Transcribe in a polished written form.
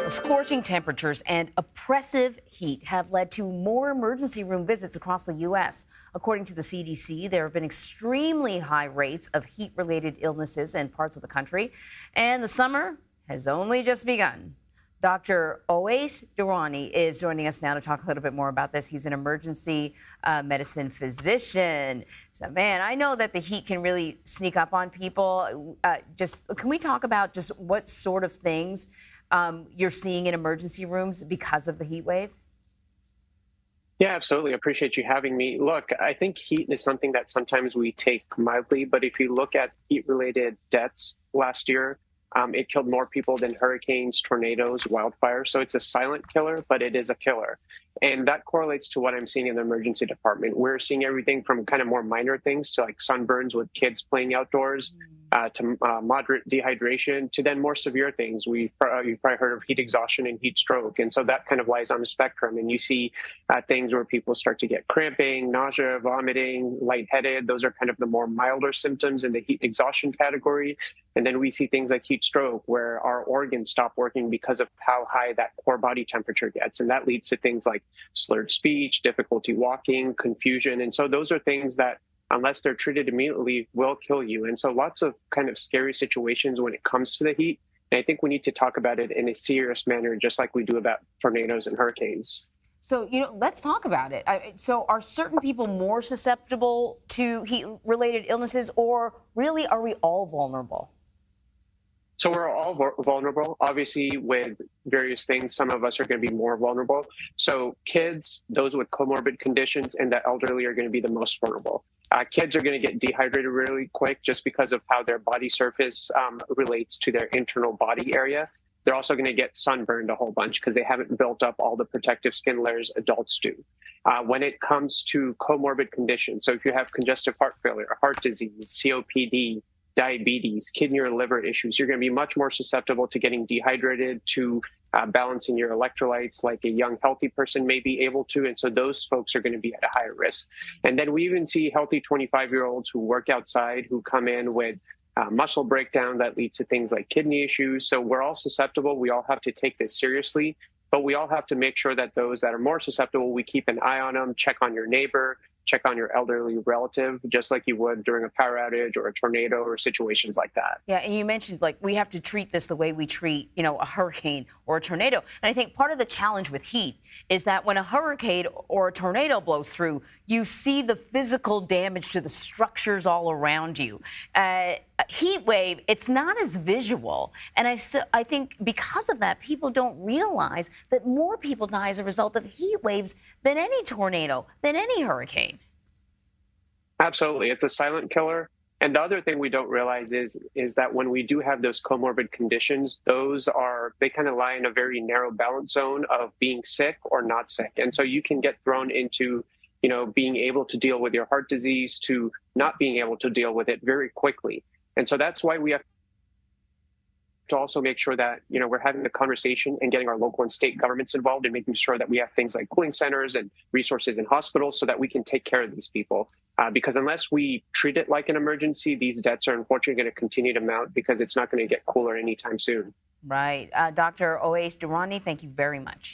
Scorching temperatures and oppressive heat have led to more emergency room visits across the U.S. According to the CDC, there have been extremely high rates of heat-related illnesses in parts of the country, and the summer has only just begun. Dr. Owais Durrani is joining us now to talk a little bit more about this. He's an emergency medicine physician. So, man, I know that the heat can really sneak up on people. Can we talk about just what sort of things you're seeing in emergency rooms because of the heat wave? Yeah, absolutely. I appreciate you having me. Look, I think heat is something that sometimes we take mildly, but if you look at heat-related deaths last year, it killed more people than hurricanes, tornadoes, wildfires. So it's a silent killer, but it is a killer. And that correlates to what I'm seeing in the emergency department. We're seeing everything from kind of more minor things to like sunburns with kids playing outdoors, to moderate dehydration, to then more severe things. You've probably heard of heat exhaustion and heat stroke. And so that kind of lies on the spectrum. And you see things where people start to get cramping, nausea, vomiting, lightheaded. Those are kind of the more milder symptoms in the heat exhaustion category. And then we see things like heat stroke, where our organs stop working because of how high that core body temperature gets. And that leads to things like slurred speech, difficulty walking, confusion. And so those are things that, unless they're treated immediately, will kill you. And so lots of kind of scary situations when it comes to the heat. And I think we need to talk about it in a serious manner, just like we do about tornadoes and hurricanes. So, let's talk about it. So are certain people more susceptible to heat-related illnesses, or really are we all vulnerable? So we're all vulnerable, obviously, with various things. Some of us are going to be more vulnerable. So kids, those with comorbid conditions, and the elderly are going to be the most vulnerable. Kids are going to get dehydrated really quick just because of how their body surface relates to their internal body area. They're also going to get sunburned a whole bunch because they haven't built up all the protective skin layers adults do. When it comes to comorbid conditions, so if you have congestive heart failure, heart disease, COPD, diabetes, kidney or liver issues, you're going to be much more susceptible to getting dehydrated, to balancing your electrolytes like a young, healthy person may be able to. And so those folks are going to be at a higher risk. And then we even see healthy 25-year-olds who work outside who come in with muscle breakdown that leads to things like kidney issues. So we're all susceptible. We all have to take this seriously, but we all have to make sure that those that are more susceptible, we keep an eye on them, check on your neighbor, check on your elderly relative, just like you would during a power outage or a tornado or situations like that. Yeah, and you mentioned we have to treat this the way we treat, a hurricane or a tornado. And I think part of the challenge with heat is that when a hurricane or a tornado blows through, you see the physical damage to the structures all around you. A heat wave, it's not as visual. And I think because of that, people don't realize that more people die as a result of heat waves than any tornado, than any hurricane. Absolutely. It's a silent killer. And the other thing we don't realize is that when we do have those comorbid conditions, they kind of lie in a very narrow balance zone of being sick or not sick. And so you can get thrown into, being able to deal with your heart disease to not being able to deal with it very quickly. And so that's why we have to also make sure that, we're having the conversation and getting our local and state governments involved and making sure that we have things like cooling centers and resources in hospitals so that we can take care of these people. Because unless we treat it like an emergency, these deaths are unfortunately going to continue to mount because it's not going to get cooler anytime soon. Right. Dr. Owais Durrani, thank you very much.